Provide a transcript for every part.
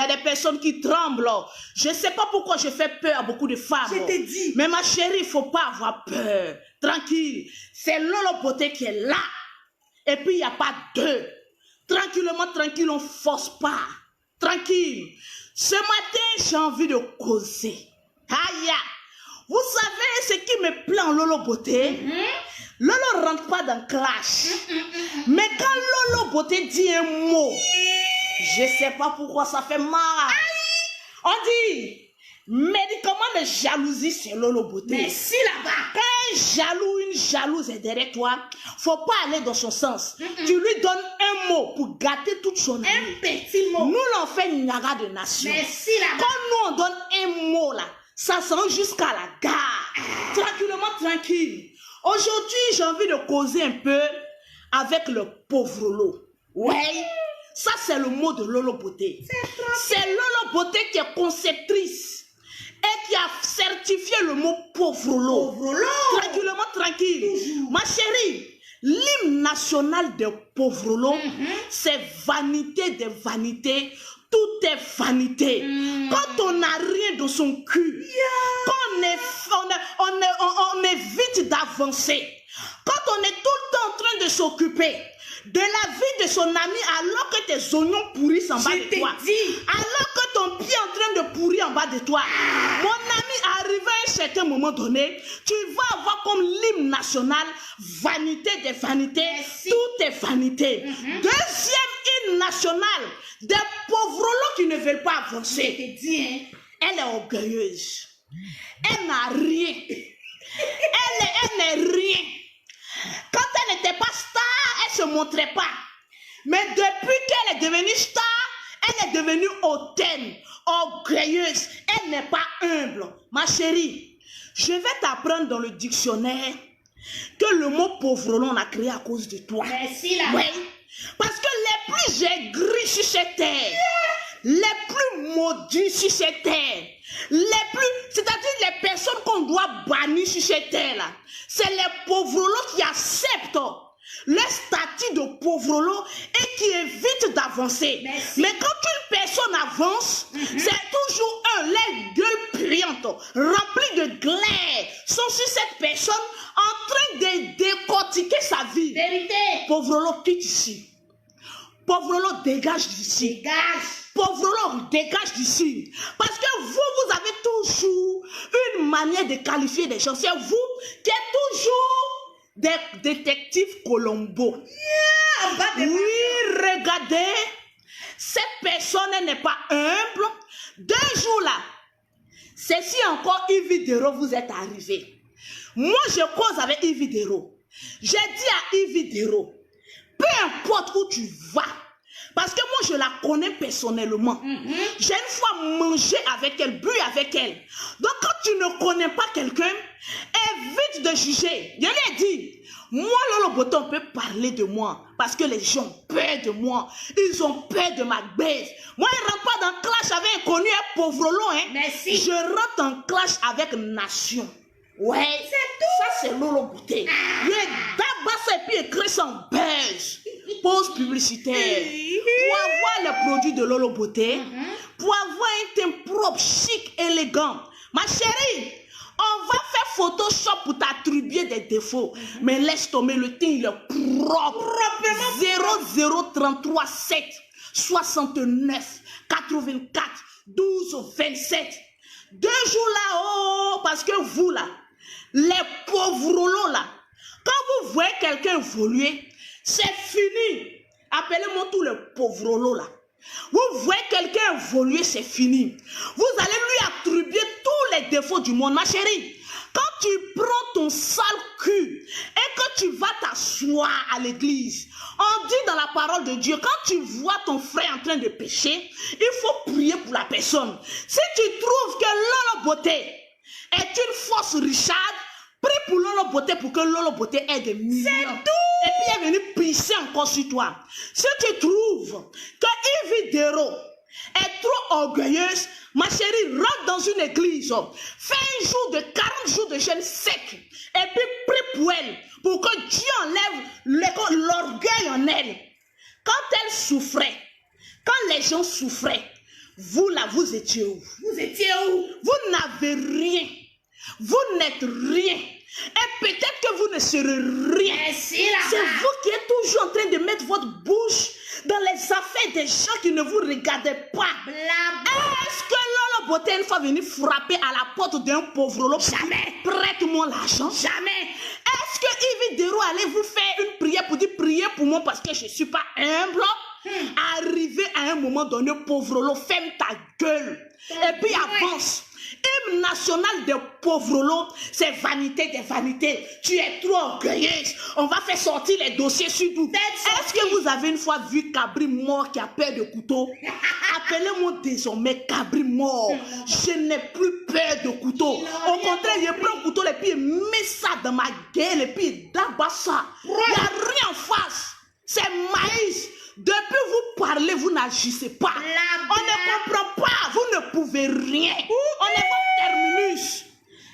y a des personnes qui tremblent. Je ne sais pas pourquoi je fais peur à beaucoup de femmes. Je te dis. Mais ma chérie, il ne faut pas avoir peur. Tranquille. C'est Lolo Beauté qui est là. Et puis, il n'y a pas deux. Tranquillement, tranquille, on ne force pas. Tranquille. Ce matin, j'ai envie de causer. Aïe. Vous savez ce qui me plaît en Lolo Beauté? Lolo ne rentre pas dans clash. Mais quand Lolo Beauté dit un mot, je ne sais pas pourquoi ça fait mal. On dit, médicament de jalousie, c'est Lolo Beauté. Mais si là-bas. Quand un jaloux, une jalouse est derrière toi, faut pas aller dans son sens. Tu lui donnes un mot pour gâter toute son année. Un petit mot. Nous, l'on fait une naga de nation. Mais si là-bas. Quand nous, on donne un mot là, ça sent jusqu'à la gare. Tranquillement, tranquille. Aujourd'hui, j'ai envie de causer un peu avec le pauvre Lolo. Ouais. Ça, c'est le mot de Lolo Beauté. C'est Lolo Beauté qui est conceptrice et qui a certifié le mot pauvre Lolo. Pauvre Lolo. Tranquillement, tranquille. Ma chérie, l'hymne national des pauvres Lolo, c'est vanité des vanités. Tout est vanité. Quand on n'a rien dans son cul, quand on évite d'avancer, quand on est tout le temps en train de s'occuper de la vie de son ami alors que tes oignons pourrissent en bas de toi, alors que ton pied est en train de pourrir en bas de toi, mon ami, arrivé à un certain moment donné, tu vas avoir comme l'hymne national vanité des vanités, tout est vanité. Deuxième hymne national des pauvres lots qui ne veulent pas avancer. Je te dis, elle est orgueilleuse, elle n'a rien, elle n'est rien. Quand elle n'était pas star, elle ne se montrait pas. Mais depuis qu'elle est devenue star, elle est devenue hautaine, orgueilleuse. Elle n'est pas humble. Ma chérie, je vais t'apprendre dans le dictionnaire que le mot pauvre on a créé à cause de toi. merci là. Oui. Parce que les plus aigris sur cette terre, les plus maudits sur cette terre, c'est-à-dire les personnes qu'on doit bannir sur cette terre-là, c'est les pauvres qui acceptent le statut de pauvre et qui évitent d'avancer. Mais quand une personne avance, c'est toujours les gueules puantes, remplies de glaire, sont sur cette personne en train de décortiquer sa vie. Vérité. Pauvre quitte ici. Pauvre dégage d'ici. Dégage. Pauvre dégage d'ici. Parce que vous avez toujours une manière de qualifier des gens. C'est vous qui êtes toujours des détectives Colombo. Oui, regardez. Cette personne n'est pas humble. 2 jours là, c'est si encore Yves Dero vous êtes arrivé. Moi, je cause avec Yves Dero. J'ai dit à Yves Dero, peu importe où tu vas, parce que moi, je la connais personnellement. J'ai une fois mangé avec elle, bu avec elle. Donc, quand tu ne connais pas quelqu'un, évite de juger. Je lui ai dit, moi, Lolo Beauté, on peut parler de moi, parce que les gens ont peur de moi. Ils ont peur de ma baisse. Moi, je ne rentre pas dans clash avec un connu, un pauvre lot. Hein. Merci. Je rentre en clash avec nation. Ouais, c'est tout. Ça, c'est Lolo Beauté. Il est d'abord et puis écrit son buzz. Pause publicitaire. Pour avoir les produits de Lolo Beauté, pour avoir un teint propre, chic, élégant. Ma chérie, on va faire Photoshop pour t'attribuer des défauts. Mais laisse tomber, le teint, il est propre. 0033 7 69 84 12 27. 2 jours là, oh, parce que vous là, les pauvres lots là, quand vous voyez quelqu'un évoluer, c'est fini. Appelez-moi tous les pauvres lots là. Vous voyez quelqu'un évoluer, c'est fini. Vous allez lui attribuer tous les défauts du monde. Ma chérie, quand tu prends ton sale cul et que tu vas t'asseoir à l'église, on dit dans la parole de Dieu, quand tu vois ton frère en train de pécher, il faut prier pour la personne. Si tu trouves que Lolo Beauté est une fausse Richard, prie pour Lolo Beauté pour que Lolo Beauté ait des millions. C'est tout. Et puis elle est venue pisser encore sur toi. Si tu trouves que Yves Dero est trop orgueilleuse, ma chérie, rentre dans une église, fais un jour de 40 jours de jeûne sec, et puis prie pour elle, pour que Dieu enlève l'orgueil en elle. Quand elle souffrait, quand les gens souffraient, Vous là, vous étiez où? Vous étiez où? Vous n'avez rien. Vous n'êtes rien. Et peut-être que vous ne serez rien. Merci là-bas. C'est vous qui êtes toujours en train de mettre votre bouche dans les affaires des gens qui ne vous regardaient pas. Est-ce que Lolo Beauté une fois venu frapper à la porte d'un pauvre Lolo? Jamais. Prête-moi l'argent. Jamais. Est-ce que Yves Dero allait vous faire une prière pour dire priez pour moi parce que je ne suis pas humble? Arrivé à un moment donné, pauvre Lolo, ferme ta gueule. Et puis avance. Hymne national des pauvres lots, c'est vanité des vanités. Tu es trop orgueilleuse. On va faire sortir les dossiers sur nous. Est-ce que vous avez une fois vu Cabri mort qui a peur de couteau? Appelez-moi désormais Cabri mort. Je n'ai plus peur de couteau. Au contraire, je prends le couteau et puis je mets ça dans ma gueule et puis d'abord ça. Il n'y a rien en face. C'est maïs. Depuis vous parlez, vous n'agissez pas. On ne comprend pas. Vous ne pouvez rien. On est votre terminus.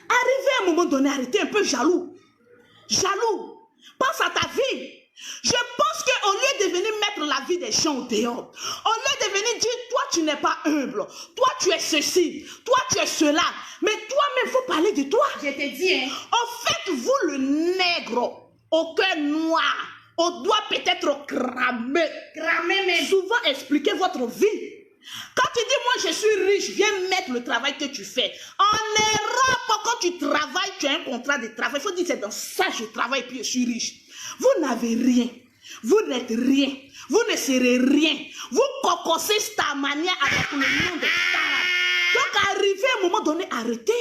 Arrivez à un moment donné, arrêtez un peu jaloux. Jaloux. Pense à ta vie. Je pense qu'au lieu de venir mettre la vie des gens au dehors, au lieu de venir dire, toi tu n'es pas humble, toi tu es ceci, toi tu es cela, mais toi-même, il faut parler de toi. Je te dis, hein. En fait, vous le nègre, au cœur noir, on doit peut-être cramer. Cramer même. Souvent expliquer votre vie. Quand tu dis moi je suis riche, viens mettre le travail que tu fais. En Europe, quand tu travailles, tu as un contrat de travail. Il faut dire c'est dans ça que je travaille puis je suis riche. Vous n'avez rien. Vous n'êtes rien. Vous ne serez rien. Vous cocossez Starmania avec le nom de Star. Donc arrivé à un moment donné, arrêtez.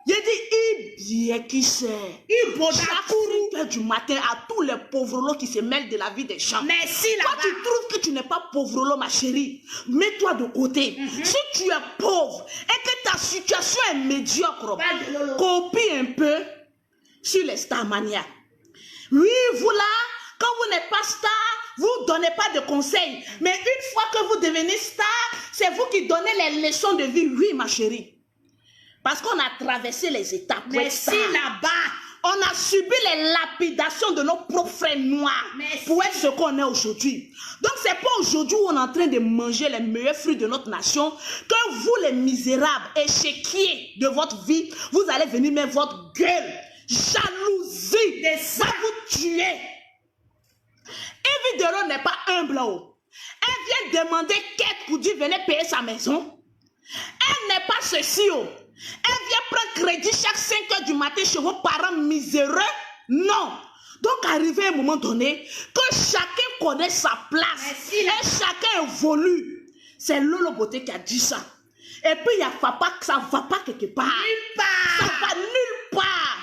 J'ai dit, bien qui sait. Chaque 5 heures du matin à tous les pauvres lots qui se mêlent de la vie des gens. Merci là-bas. Toi, tu trouves que tu n'es pas pauvre lot, ma chérie. Mets-toi de côté. Si tu es pauvre et que ta situation est médiocre, copie un peu sur les Starmania. Oui, vous là, quand vous n'êtes pas star, vous ne donnez pas de conseils. Mais une fois que vous devenez star, c'est vous qui donnez les leçons de vie. Oui, ma chérie. Parce qu'on a traversé les étapes. Merci là-bas. On a subi les lapidations de nos propres frères noirs. Merci. Pour être ce qu'on est aujourd'hui. Donc c'est pas aujourd'hui où on est en train de manger les meilleurs fruits de notre nation que vous les misérables échiquiers de votre vie, vous allez venir mettre votre gueule. Jalousie. Ça vous tuer. Yves Dero n'est pas humble. Elle vient demander quête pour dire venez payer sa maison. Elle n'est pas ceci. Elle vient prendre crédit chaque 5 heures du matin chez vos parents miséreux. Non. Donc, arrivé à un moment donné, que chacun connaît sa place. Et chacun évolue. C'est Lolo Beauté qui a dit ça. Et puis, il y a papa que ça ne va pas quelque part. Nulle part. Ça va nulle part.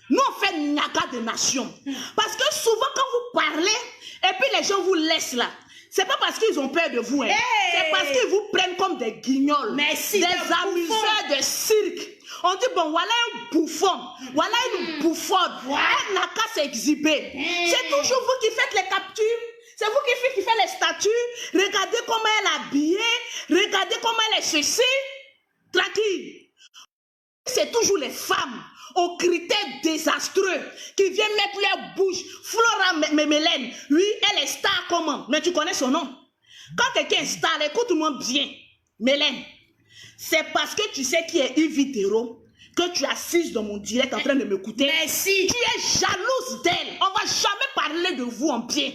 Nous, on fait naga de nation. Parce que souvent, quand vous parlez, et puis les gens vous laissent là. C'est pas parce qu'ils ont peur de vous, hein. C'est parce qu'ils vous prennent comme des guignols, des amuseurs de cirque. On dit, bon, voilà un bouffon, voilà une bouffonne, elle n'a qu'à s'exhiber. C'est toujours vous qui faites les captures, c'est vous qui faites les statuts. Regardez comment elle est habillée, regardez comment elle est ceci. Tranquille. C'est toujours les femmes aux critères désastreux qui viennent mettre leur bouche. Flora Mélène, oui, elle est star comment? Mais tu connais son nom. Quand quelqu'un est star, écoute-moi bien, Mélène. C'est parce que tu sais qui est Yves Dero que tu es assise dans mon direct en train de m'écouter. Merci. Tu es jalouse d'elle. On ne va jamais parler de vous en bien.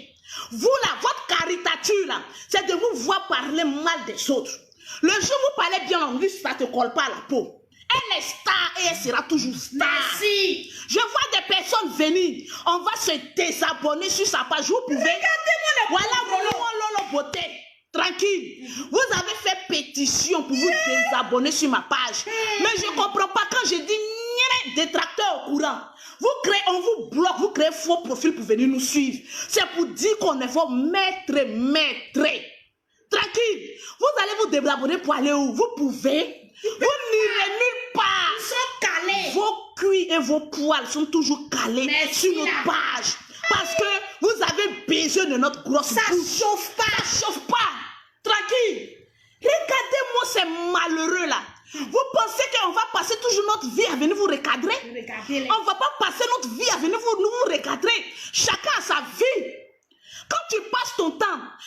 Vous là, votre caricature là, c'est de vous voir parler mal des autres. Le jour où vous parlez bien en russe, ça ne te colle pas à la peau. Elle est star et elle sera toujours star. Merci. Je vois des personnes venir. On va se désabonner sur sa page. Vous pouvez. Regardez-moi le voilà Lolo Beauté. Tranquille. Vous avez fait pétition pour vous désabonner sur ma page. Mais je ne comprends pas quand je dis détracteur au courant. Vous créez, on vous bloque, vous créez faux profil pour venir nous suivre. C'est pour dire qu'on est fort maître. Tranquille. Vous allez vous désabonner pour aller où? Vous pouvez. Vous n'irez nulle part. Ils sont calés. Vos cuits et vos poils sont toujours calés sur notre page. Parce que vous avez besoin de notre grosse bouche. Ça chauffe pas. Ça chauffe pas. Tranquille. Regardez-moi ces malheureux là. Vous pensez qu'on va passer toujours notre vie à venir vous recadrer? On ne va pas passer notre vie à venir nous recadrer. Chacun a sa vie. Quand tu passes ton temps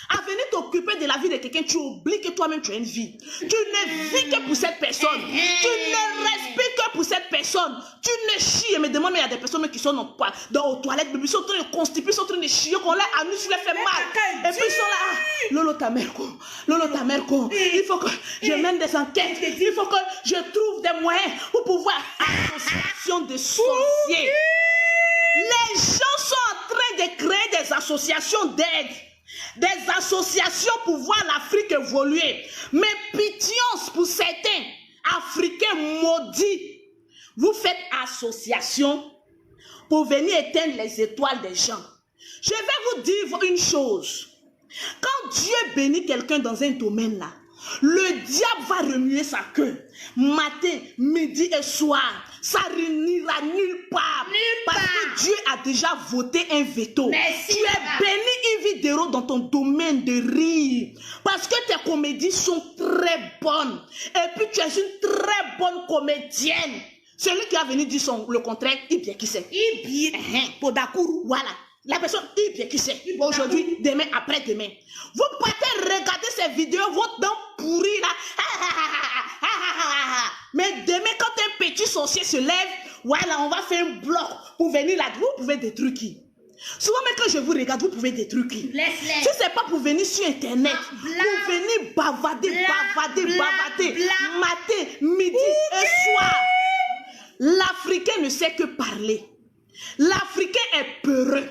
à venir t'occuper de la vie de quelqu'un, tu oublies que toi-même tu as une vie. Tu ne vis que pour cette personne. Tu ne respires que pour cette personne. Tu ne chies. Mais demande, mais il y a des personnes qui sont aux toilettes, mais ils sont en train de constiper, ils sont en train de chier, qu'on les amuse, tu les fait mal. Et puis ils sont là, ah, Lolo ta mère con, Lolo ta mère con. Il faut que je mène des enquêtes. Il faut que je trouve des moyens pour pouvoir. Association de sorciers. Les gens sont en train de créer des associations d'aide, des associations pour voir l'Afrique évoluer. Mais pitience pour certains Africains maudits, vous faites association pour venir éteindre les étoiles des gens. Je vais vous dire une chose. Quand Dieu bénit quelqu'un dans un domaine là, le diable va remuer sa queue. Matin, midi et soir. Ça n'ira nulle part. Parce que Dieu a déjà voté un veto. Merci, tu es béni une vidéo dans ton domaine de rire. Parce que tes comédies sont très bonnes. Et puis tu es une très bonne comédienne. Celui qui a venu dire le contraire, il bien qui sait. Il bien. Podakuru, voilà. La personne, il bien qui sait. Aujourd'hui, demain, après-demain. Vous partez regarder ces vidéos, votre dent pourrie là. Mais demain, quand un petit sorcier se lève, voilà, on va faire un bloc pour venir là. Vous pouvez détruire qui? Souvent, même quand je vous regarde, vous pouvez détruire qui? Si ce n'est pas pour venir sur Internet, pour venir bavarder, matin, midi et soir. L'Africain ne sait que parler. L'Africain est peureux.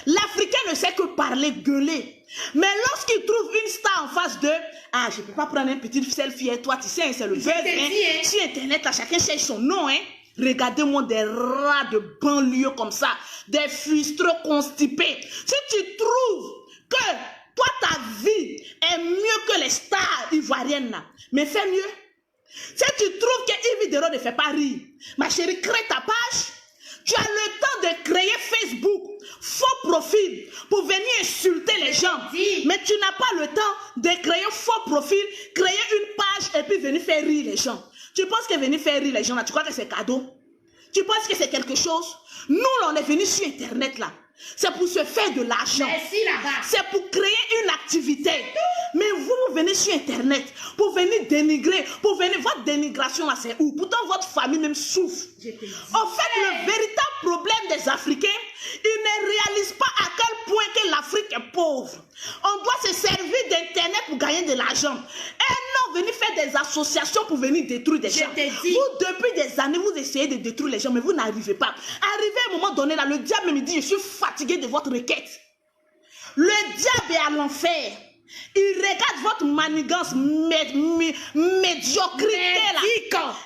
L'Africain ne sait que parler, gueuler. Mais lorsqu'il trouve une star en face d'eux, ah, je ne peux pas prendre un petit selfie, et toi, tu sais, c'est le buzz. Sur Internet, là, chacun cherche son nom. Hein. Regardez-moi des rats de banlieue comme ça, des frustrés constipés. Si tu trouves que toi, ta vie est mieux que les stars ivoiriennes, là, mais fais mieux. Si tu trouves qu'une vidéo ne fait pas rire, ma chérie, crée ta page. Tu as le temps de créer Facebook, faux profil, pour venir insulter les gens. Mais tu n'as pas le temps de créer faux profil, créer une page et puis venir faire rire les gens. Tu penses que venir faire rire les gens, là, tu crois que c'est cadeau? Tu penses que c'est quelque chose? Nous, là, on est venus sur Internet, là. C'est pour se faire de l'argent. C'est pour créer une activité. Mais vous venez sur Internet pour venir dénigrer, pour venir, votre dénigration là c'est où? Pourtant votre famille même souffre. En fait, le véritable problème des Africains, ils ne réalisent pas à quel point que l'Afrique est pauvre. On doit se servir d'Internet pour gagner de l'argent. Et non, venir faire des associations pour venir détruire des gens. Vous, depuis des années, vous essayez de détruire les gens, mais vous n'arrivez pas. Arrivé à un moment donné, là, le diable me dit, je suis fatigué de votre requête. Le diable est à l'enfer. Il regarde votre manigance, médiocrité là.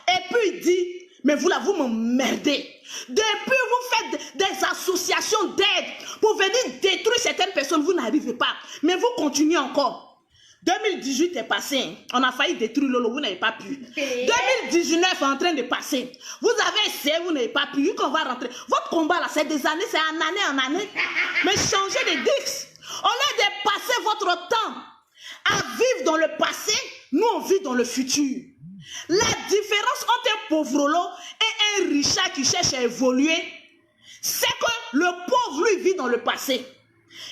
Et puis il dit, mais vous là, vous m'emmerdez. Depuis vous faites des associations d'aide pour venir détruire certaines personnes, vous n'arrivez pas. Mais vous continuez encore. 2018 est passé. On a failli détruire Lolo, vous n'avez pas pu. 2019 est en train de passer. Vous avez essayé, vous n'avez pas pu. Qu'on va rentrer. Votre combat là, c'est des années, c'est en année. Mais changez de dix. Au lieu de passer votre temps à vivre dans le passé, nous on vit dans le futur. La différence entre un pauvre et un richard qui cherche à évoluer, c'est que le pauvre lui vit dans le passé.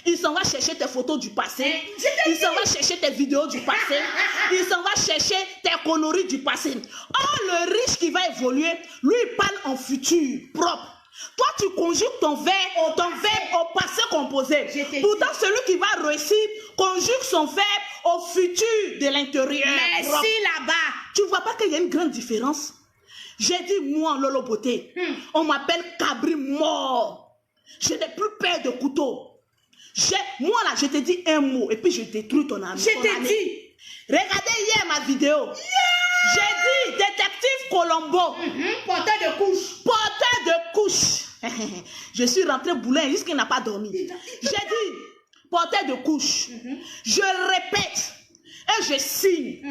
Il s'en va chercher tes photos du passé, il s'en va chercher tes vidéos du passé, il s'en va chercher tes conneries du passé. Or le riche qui va évoluer, lui il parle en futur propre. Toi, tu conjugues ton verbe au passé composé. Pourtant, celui qui va réussir conjugue son verbe au futur de l'intérieur. Merci là-bas. Tu vois pas qu'il y a une grande différence? J'ai dit, moi, Lolo Beauté, on m'appelle Cabri mort. Je n'ai plus peur de couteau. Moi, là, je te dis un mot et puis je détruis ton ami. Je t'ai dit. Regardez hier ma vidéo. J'ai dit, détective Colombo. Porteur de couche. Porteur de couche. Je suis rentré boulin jusqu'il n'a pas dormi. J'ai dit, porteur de couche. Je répète et je signe.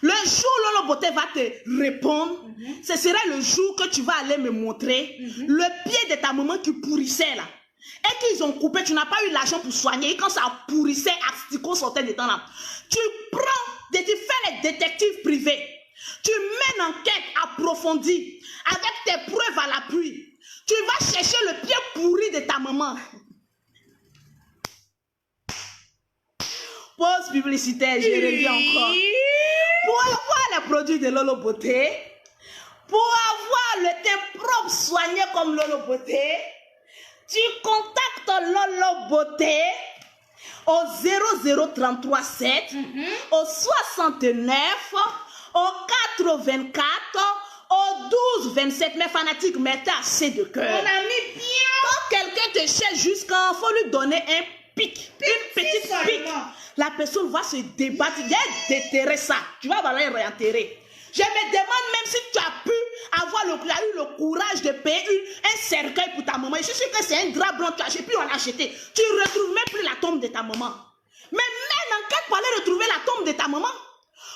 Le jour où Lolo Beauté va te répondre, ce sera le jour que tu vas aller me montrer le pied de ta maman qui pourrissait là. Et qu'ils ont coupé, tu n'as pas eu l'argent pour soigner. Et quand ça pourrissait, asticot sortait dedans là. Tu prends, tu fais les détectives privés. Tu mènes une enquête approfondie avec tes preuves à l'appui. Tu vas chercher le pied pourri de ta maman. Pause publicitaire, je reviens encore. Pour avoir les produits de Lolo Beauté, pour avoir le teint propre soigné comme Lolo Beauté, tu contactes Lolo Beauté au 00337, au 69, au 84, au 12 27. Mes fanatiques, mettez assez de cœur. On a mis bien. Quand quelqu'un te cherche jusqu'à, il faut lui donner un pic, une petite pique. La personne va se débattre. Il y a déterrer ça. Tu vas aller réenterrer. Je me demande même si tu as pu avoir eu le courage de payer un cercueil pour ta maman. Je suis sûr que c'est un drap blanc, tu as pu en acheter. Tu ne retrouves même plus la tombe de ta maman. Mais même enquête pour aller retrouver la tombe de ta maman,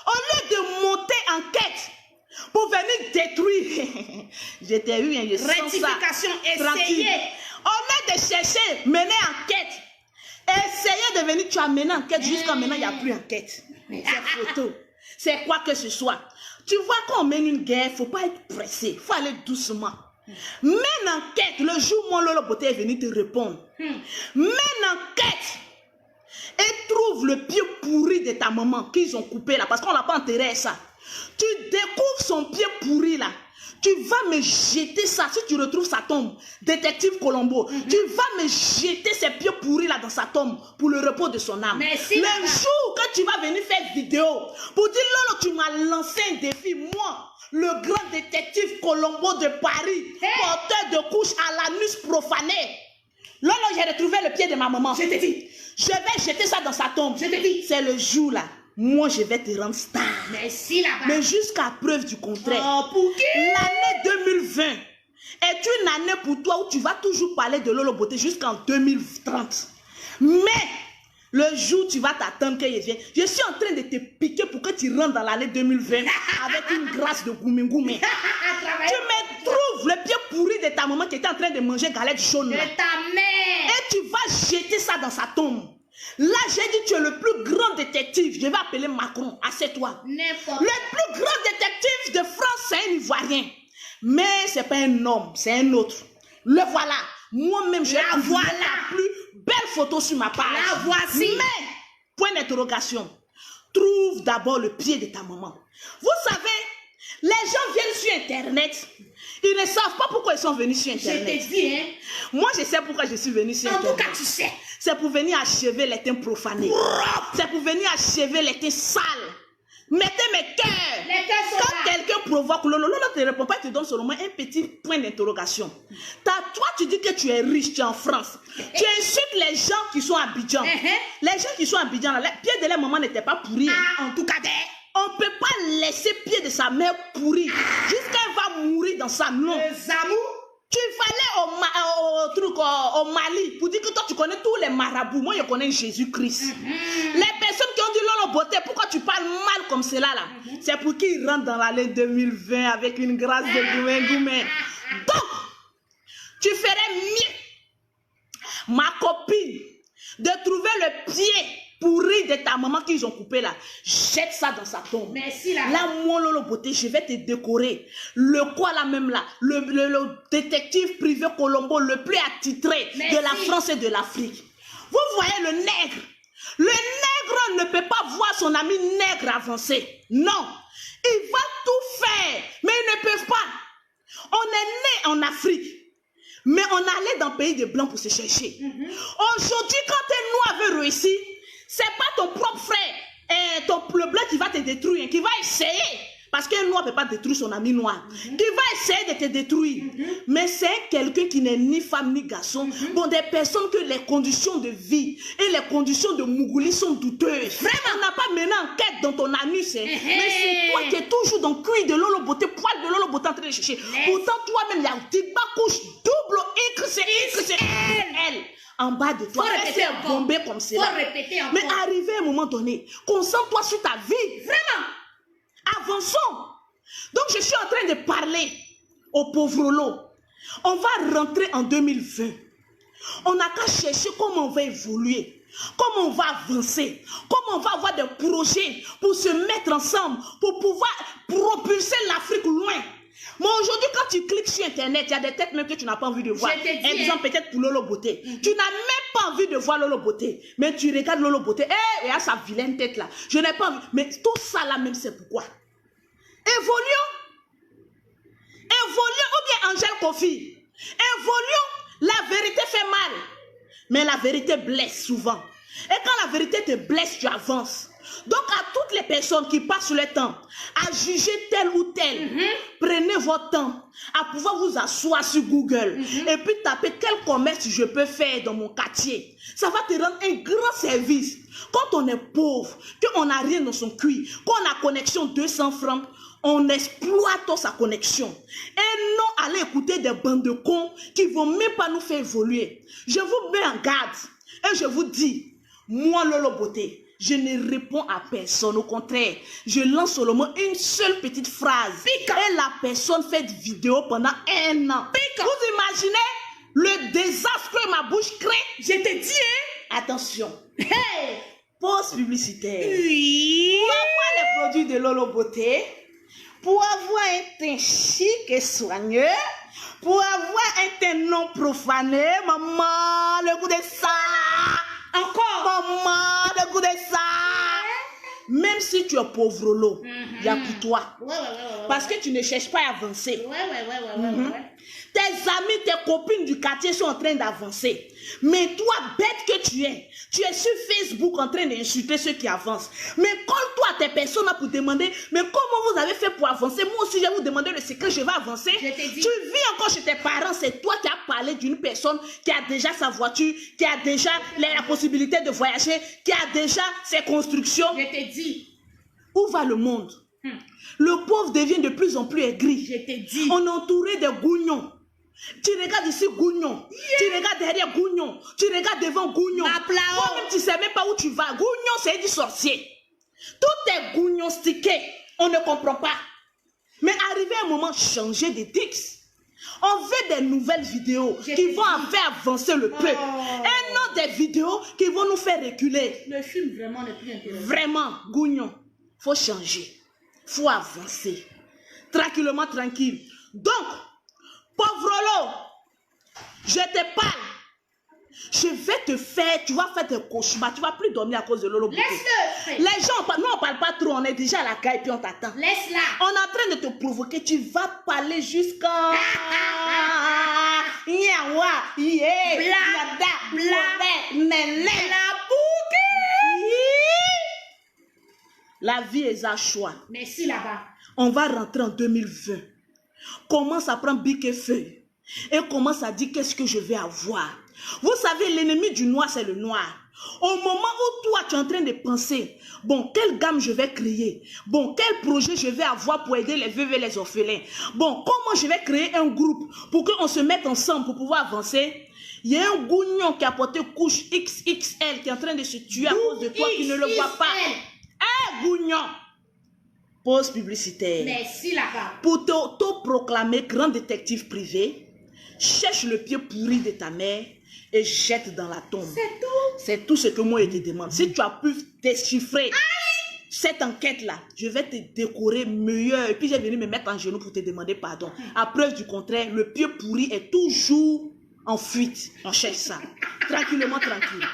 au lieu de monter en quête pour venir détruire, je t'ai eu, je sens ça. Rectification, Tranquille. essayez. Au lieu de chercher, mener enquête, essayez de venir, tu as mené enquête, jusqu'à maintenant, il n'y a plus enquête. C'est photo. C'est quoi que ce soit. Tu vois, quand on mène une guerre, il ne faut pas être pressé. Il faut aller doucement. Mène enquête. Le jour où mon Lolo Beauté est venu te répondre. Mène enquête. Et trouve le pied pourri de ta maman qu'ils ont coupé là. Parce qu'on n'a pas enterré ça. Tu découvres son pied pourri là. Tu vas me jeter ça. Si tu retrouves sa tombe, détective Colombo, tu vas me jeter ses pieds pourris là dans sa tombe pour le repos de son âme. Merci, le jour que tu vas venir faire vidéo pour dire Lolo, tu m'as lancé un défi, moi, le grand détective Colombo de Paris, porteur de couches à l'anus profané. Lolo, j'ai retrouvé le pied de ma maman. Je t'ai dit. Je vais jeter ça dans sa tombe. Je t'ai dit. C'est le jour là. Moi, je vais te rendre star. Merci là-bas. Mais jusqu'à preuve du contraire. Oh, pour qui? L'année 2020 est une année pour toi où tu vas toujours parler de Lolo Beauté jusqu'en 2030. Mais le jour où tu vas t'attendre qu'il vienne, je suis en train de te piquer pour que tu rentres dans l'année 2020 avec une grâce de goumé. Tu me trouves le pied pourri de ta maman qui était en train de manger galette jaune. De ta mère. Et tu vas jeter ça dans sa tombe. Là, j'ai dit, tu es le plus grand détective. Je vais appeler Macron. Assieds-toi. N'importe. Le plus grand détective de France, c'est un Ivoirien. Mais ce n'est pas un homme, c'est un autre. Le voilà. Moi-même, je la vois la plus belle photo sur ma page. La voici. Mais, point d'interrogation. Trouve d'abord le pied de ta maman. Vous savez, les gens viennent sur Internet. Ils ne savent pas pourquoi ils sont venus sur Internet. Je t'ai dit, hein. Moi, je sais pourquoi je suis venu sur Internet. En tout cas, tu sais. C'est pour venir achever les teints profanés. C'est pour venir achever les teints sales. Mettez mes cœurs. Les cœurs sont Quand là. quelqu'un provoque, Lolo ne te répond pas, il te donne seulement un petit point d'interrogation. Toi, tu dis que tu es riche, tu es en France. Tu insultes les gens qui sont à Abidjan. Les gens qui sont à Abidjan, là, les pieds de leur maman n'étaient pas pourris. Ah, en tout cas, on ne peut pas laisser pied de sa mère pourri jusqu'à elle va mourir dans sa non. Zamou. Tu vas aller au Mali pour dire que toi tu connais tous les marabouts. Moi je connais Jésus-Christ. Les personnes qui ont dit Lolo Beauté, pourquoi tu parles mal comme cela là? C'est pour qu'ils rentrent dans l'année 2020 avec une grâce de goumé. Donc, tu ferais mieux, ma copine, de trouver le pied pourri de ta maman qu'ils ont coupé là. Jette ça dans sa tombe. Merci là. Là, mon Lolo Beauté, je vais te décorer. Le quoi là même là, le détective privé Colombo le plus attitré de la France et de l'Afrique. Vous voyez le nègre. Le nègre ne peut pas voir son ami nègre avancer. Non. Il va tout faire. Mais ils ne peuvent pas. On est né en Afrique. Mais on allait dans le pays des Blancs pour se chercher. Aujourd'hui, quand un noir veut réussir, c'est pas ton propre frère, le blanc qui va te détruire, qui va essayer. Parce qu'un noir ne peut pas détruire son ami noir. Qui va essayer de te détruire. Mais c'est quelqu'un qui n'est ni femme ni garçon. Bon, des personnes que les conditions de vie et les conditions de Mougouli sont douteuses. Vraiment, on n'a pas mené enquête dans ton anus. Mais c'est toi qui es toujours dans le cuir de Lolo Beauté, poil de Lolo Beauté en train de chercher. Pourtant, toi-même, il y a une couche double XL. En bas de toi, c'est bombé comme cela. Mais arrivé à un moment donné, concentre-toi sur ta vie. Vraiment. Avançons. Donc, je suis en train de parler au pauvre lot. On va rentrer en 2020. On n'a qu'à chercher comment on va évoluer, comment on va avancer, comment on va avoir des projets pour se mettre ensemble, pour pouvoir propulser l'Afrique loin. Mais aujourd'hui, quand tu cliques sur Internet, il y a des têtes même que tu n'as pas envie de voir. Je te dis, Exemple, peut-être pour Lolo Beauté. Tu n'as même pas envie de voir Lolo Beauté. Mais tu regardes Lolo Beauté. Eh, il y a sa vilaine tête là. Je n'ai pas envie. Mais tout ça là même, c'est pourquoi. Évoluons. Évoluons. Ou bien Angèle Kofi. Évoluons. La vérité fait mal. Mais la vérité blesse souvent. Et quand la vérité te blesse, tu avances. Donc à toutes les personnes qui passent le temps à juger tel ou tel, prenez votre temps à pouvoir vous asseoir sur Google et puis taper quel commerce je peux faire dans mon quartier. Ça va te rendre un grand service. Quand on est pauvre, qu'on n'a rien dans son cuir, qu'on a connexion 200 francs, on exploite sa connexion. Et non aller écouter des bandes de cons qui ne vont même pas nous faire évoluer. Je vous mets en garde et je vous dis, moi Lolo Beauté, je ne réponds à personne. Au contraire, je lance seulement une seule petite phrase. Pica. Et la personne fait une vidéo pendant 1 an. Pica. Vous imaginez le désastre que ma bouche crée? Je te dis, hein? Attention. Hey! Pause publicitaire. Oui. Pour avoir les produits de Lolo Beauté, pour avoir un teint chic et soigneux, pour avoir un teint non profané, maman, le goût de ça. Encore. Maman, le goût de ça. Même si tu es pauvre l'eau, il y a pour toi. Ouais. Parce que tu ne cherches pas à avancer. Ouais. Tes amis, tes copines du quartier sont en train d'avancer. Mais toi, bête que tu es sur Facebook en train d'insulter ceux qui avancent. Mais colle-toi à tes personnes pour demander, mais comment vous avez fait pour avancer? Moi aussi, je vais vous demander le secret, je vais avancer. Je te dis. Tu vis encore chez tes parents, c'est toi qui as parlé d'une personne qui a déjà sa voiture, qui a déjà la possibilité de voyager, qui a déjà ses constructions. Je te dis. Où va le monde? Le pauvre devient de plus en plus aigri. Je te dis. On est entouré de gougnons. Tu regardes ici Gougnon, tu regardes derrière Gougnon, tu regardes devant Gougnon. Toi-même tu sais même pas où tu vas. Gougnon c'est du sorcier. Tout est Gougnon stické. On ne comprend pas. Mais arrivé un moment, changer de tics. On veut des nouvelles vidéos qui vont faire avancer le peuple. Et non des vidéos qui vont nous faire reculer. Le film vraiment n'est plus intéressant. Vraiment, Gougnon, faut changer. Faut avancer. Tranquillement, tranquille. Donc, pauvre Lolo, je te parle. Je vais te faire, tu vas faire des cauchemars. Tu vas plus dormir à cause de Lolo Beauté. Laisse-le. Les gens, nous on parle pas trop, on est déjà à la caille puis on t'attend. Laisse-la. On est en train de te provoquer, tu vas parler jusqu'à... Yawa, yeah, la vie est à choix. Merci là-bas. On va rentrer en 2020. Commence à prendre bic et feuille. Et commence à dire qu'est-ce que je vais avoir. Vous savez, l'ennemi du noir, c'est le noir. Au moment où toi, tu es en train de penser, bon, quelle gamme je vais créer? Bon, quel projet je vais avoir pour aider les veuves et les orphelins? Bon, comment je vais créer un groupe pour qu'on se mette ensemble pour pouvoir avancer? Il y a un gougnon qui a porté couche XXL qui est en train de se tuer à cause de toi qui ne le voit pas. Un gougnon. Pause publicitaire. Merci là-bas. Pour t'auto-proclamer grand détective privé, cherche le pied pourri de ta mère et jette dans la tombe. C'est tout. C'est tout ce que moi je te demande. Si tu as pu déchiffrer cette enquête-là, je vais te décorer meilleur. Et puis j'ai venu me mettre en genoux pour te demander pardon. À preuve du contraire, le pied pourri est toujours en fuite. On cherche ça. Tranquillement, tranquille.